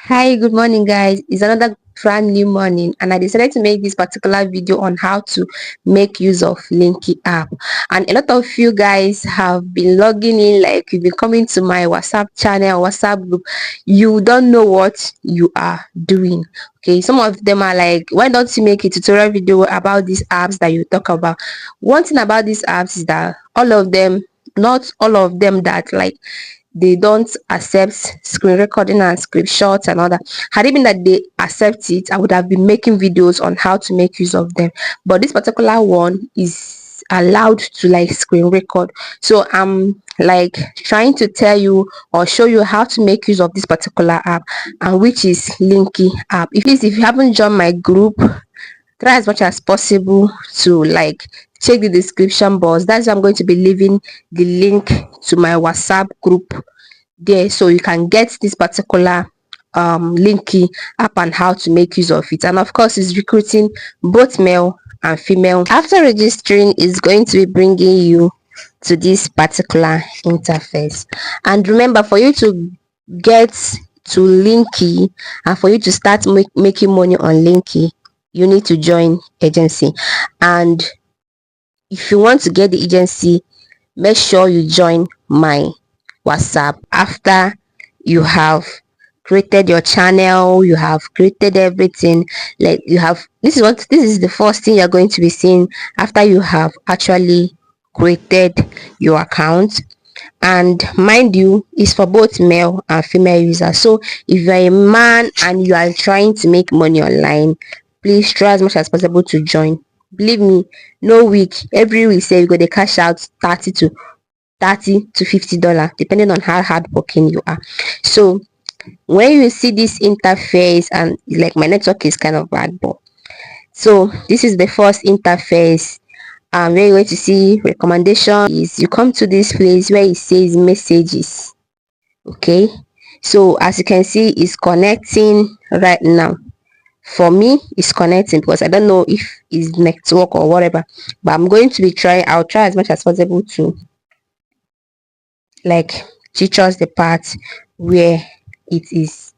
Hi, good morning, guys. It's another brand new morning, and I decided to make this particular video on how to make use of Linky app. And a lot of you guys have been logging in, like you've been coming to my WhatsApp channel, WhatsApp group. You don't know what you are doing. Okay, some of them are like, why don't you make a tutorial video about these apps that you talk about? One thing about these apps is that all of them, not all of them that like they don't accept screen recording and screenshots and all that. Had it been that they accept it, I would have been making videos on how to make use of them, but this particular one is allowed to like screen record. So I'm like trying to tell you or show you how to make use of this particular app, and which is Linky app. If you haven't joined my group, try as much as possible to like check the description box. That's why I'm going to be leaving the link to my WhatsApp group there, so you can get this particular Linky app and how to make use of it. And of course, it's recruiting both male and female. After registering, it's going to be bringing you to this particular interface. And remember, for you to get to Linky and for you to start making money on Linky, you need to join agency. And if you want to get the agency, make sure you join my WhatsApp after you have created your channel, you have created everything. Like you have, this is the first thing you're going to be seeing after you have actually created your account. And mind you, it's for both male and female users. So if you're a man and you are trying to make money online, please try as much as possible to join. Believe me, no week, every week say you go to cash out 30 to $50, depending on how hardworking you are. So when you see this interface, and like my network is kind of bad, but so this is the first interface. Where you're going to see recommendation is you come to this place where it says messages. Okay, so as you can see, it's connecting right now. For me, it's connecting because I don't know if it's network or whatever, but I'm going to be trying. I'll try as much as possible to like teach us the part where it is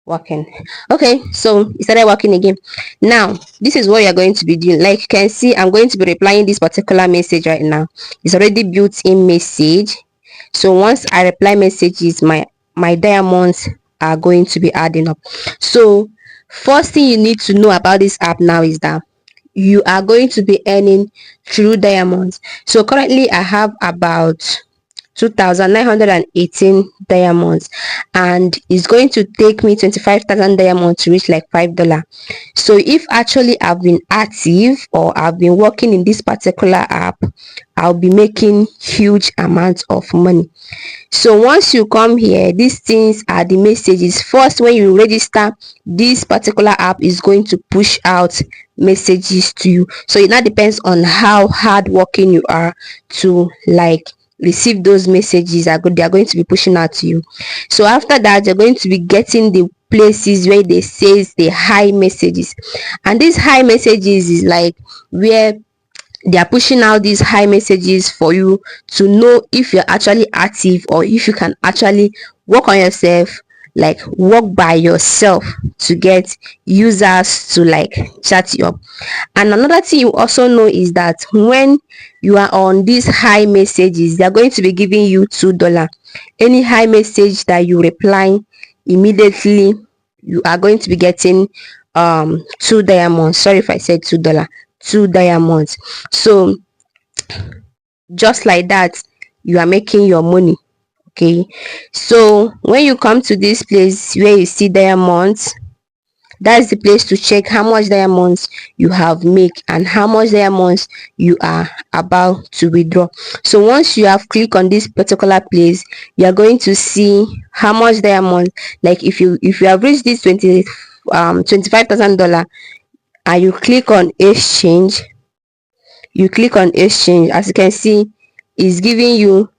working. Okay, so it started working again. Now this is what you're going to be doing. Like you can see, I'm going to be replying this particular message right now. It's already built in message. So once I reply messages, my diamonds are going to be adding up. So first thing you need to know about this app now is that you are going to be earning through diamonds. So currently I have about 2,918 diamonds, and it's going to take me 25,000 diamonds to reach like $5. So if actually I've been active or I've been working in this particular app, I'll be making huge amounts of money. So once you come here, these things are the messages. First, when you register, this particular app is going to push out messages to you. So it now depends on how hardworking you are to like receive those messages. They are going to be pushing out to you. So after that, you're going to be getting the places where they says the high messages, and these high messages is like where they are pushing out these high messages for you to know if you're actually active or if you can actually work on yourself, like work by yourself to get users to like chat you up. And another thing you also know is that when you are on these high messages, they're going to be giving you $2. Any high message that you reply immediately, you are going to be getting 2 diamonds. Sorry if I said $2, 2 diamonds. So just like that, you are making your money. Okay, so when you come to this place where you see diamonds, that's the place to check how much diamonds you have made and how much diamonds you are about to withdraw. So once you have clicked on this particular place, you are going to see how much diamond, like if you have reached this $25,000 and you click on exchange, as you can see, it's giving you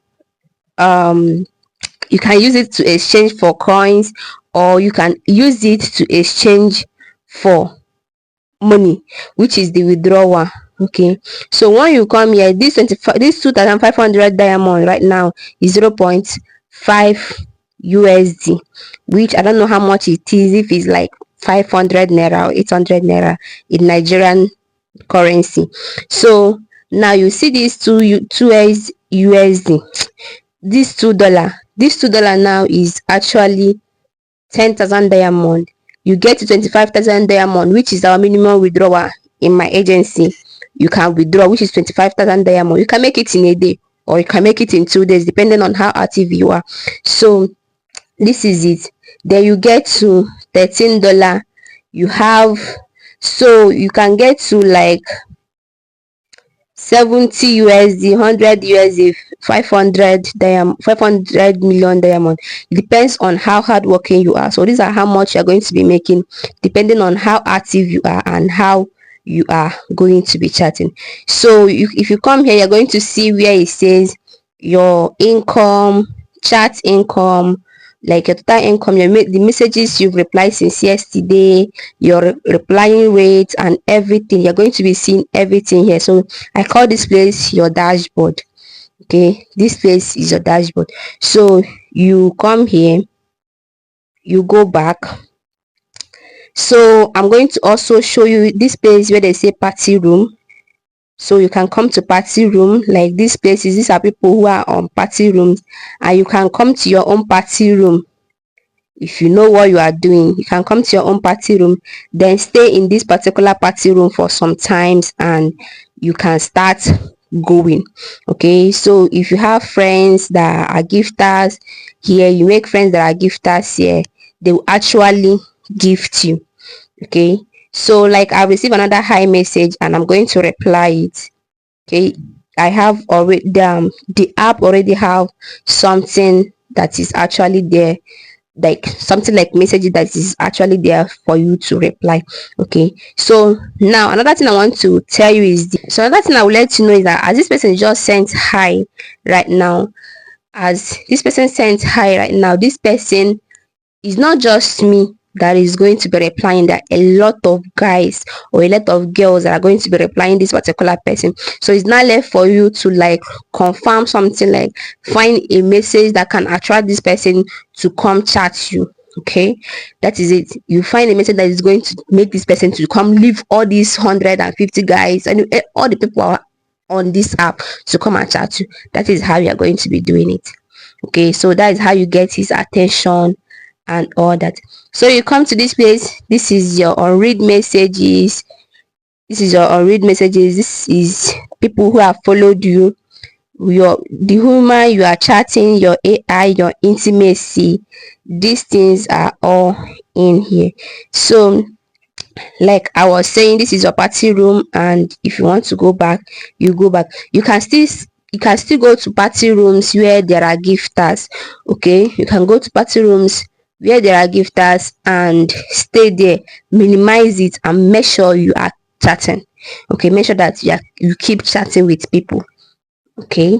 you can use it to exchange for coins, or you can use it to exchange for money, which is the withdrawal. Okay, so when you come here, this 2,500 diamond right now is 0.5 USD, which I don't know how much it is, if it's like 500 naira or 800 naira in Nigerian currency. So now you see these two USD, this $2 now is actually 10,000 diamond. You get to 25,000 diamond, which is our minimum withdrawal in my agency. You can withdraw, which is 25,000 diamond. You can make it in a day, or you can make it in 2 days, depending on how active you are. So this is it. Then you get to $13. You have, so you can get to like 70 USD, 100 USD, 500 diamond, 500 million diamond. It depends on how hardworking you are. So these are how much you're going to be making, depending on how active you are and how you are going to be chatting. So if you come here, you're going to see where it says your income, chat income, like your total income, the messages you've replied since yesterday, your replying rate and everything. You're going to be seeing everything here. So I call this place your dashboard. Okay, this place is your dashboard. So you come here, you go back. So I'm going to also show you this place where they say party room. So you can come to party room, like these places. These are people who are on party rooms, and you can come to your own party room. If you know what you are doing, you can come to your own party room, then stay in this particular party room for some times, and you can start going. Okay, so if you have friends that are gifters here, you make friends that are gifters here, they will actually gift you. Okay, so like I receive another hi message and I'm going to reply it. Okay, I have already the app already have something that is actually there, like something like messages that is actually there for you to reply. Okay, so now another thing I want to tell you is so another thing I will let you know is that as this person just sent hi right now, this person is not just me that is going to be replying. There are a lot of guys or a lot of girls that are going to be replying this particular person. So it's not left for you to like confirm something, like find a message that can attract this person to come chat you. Okay, that is it. You find a message that is going to make this person to come leave all these 150 guys and all the people are on this app to come and chat you. That is how you are going to be doing it. Okay, so that is how you get his attention and all that. So you come to this place. This is your unread messages. This is people who have followed you, the human you are chatting, your AI, your intimacy. These things are all in here. So like I was saying, this is your party room, and if you want to go back, you go back. You can still go to party rooms where there are gifters. Okay, you can go to party rooms where there are gifters and stay there. Minimize it and make sure you are chatting. Okay, make sure that you keep chatting with people. Okay,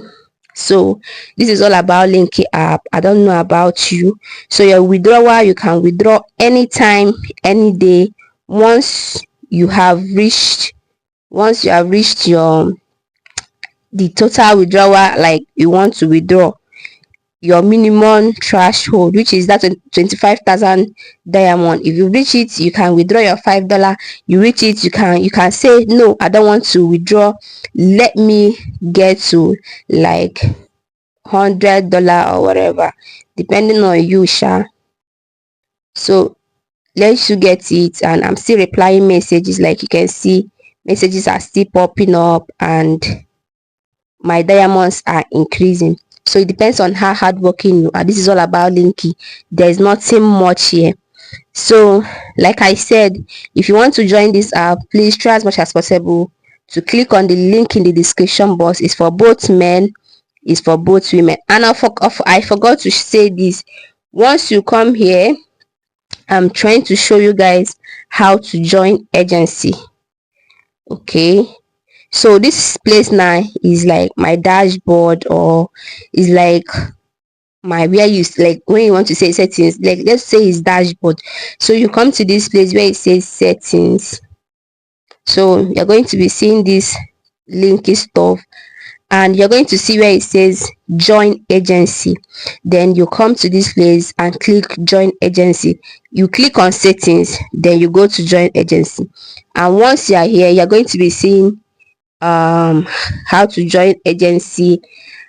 so this is all about Linky app. I don't know about you. So your withdrawal, you can withdraw anytime, any day. Once you have reached your the total withdrawal, like you want to withdraw your minimum threshold, which is that 25,000 diamond. If you reach it, you can withdraw your $5. You reach it, you can say no, I don't want to withdraw, let me get to like $100 or whatever, depending on you, sha. So let's you get it, and I'm still replying messages. Like you can see, messages are still popping up and my diamonds are increasing. So it depends on how hardworking you are. This is all about Linky. There's nothing much here. So like I said, if you want to join this app, please try as much as possible to click on the link in the description box. It's for both men, it's for both women. And I forgot to say this. Once you come here, I'm trying to show you guys how to join agency. Okay, so this place now is like my dashboard, or is like my where you like when you want to say settings, like let's say it's dashboard. So you come to this place where it says settings. So you're going to be seeing this Linky stuff, and you're going to see where it says join agency. Then you come to this place and click join agency. You click on settings, then you go to join agency, and once you are here, you're going to be seeing how to join agency.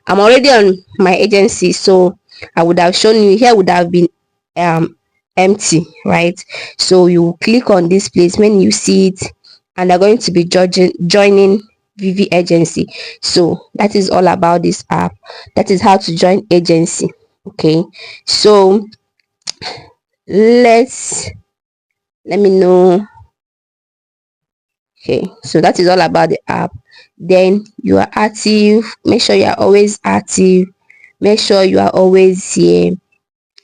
I'm already on my agency, so I would have shown you here, would have been um empty, right? So you click on this place when you see it, and they're going to be joining VV agency. So that is all about this app. That is how to join agency. Okay, so let me know. Okay, so that is all about the app. Then you are active, make sure you are always active, make sure you are always here,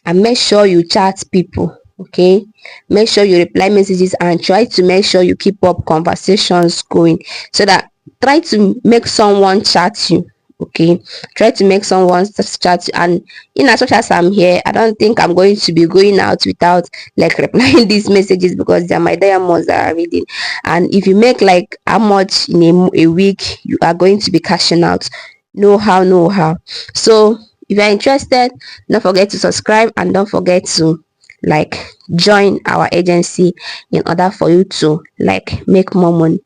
and make sure you chat people. Okay, make sure you reply messages, and try to make sure you keep up conversations going, so that try to make someone chat you. Okay, try to make someone chat you. And in as much as I'm here, I don't think I'm going to be going out without like replying these messages, because they're my diamonds that are reading. And if you make like how much in a week, you are going to be cashing out. Know how. So if you're interested, don't forget to subscribe, and don't forget to like join our agency in order for you to like make more money.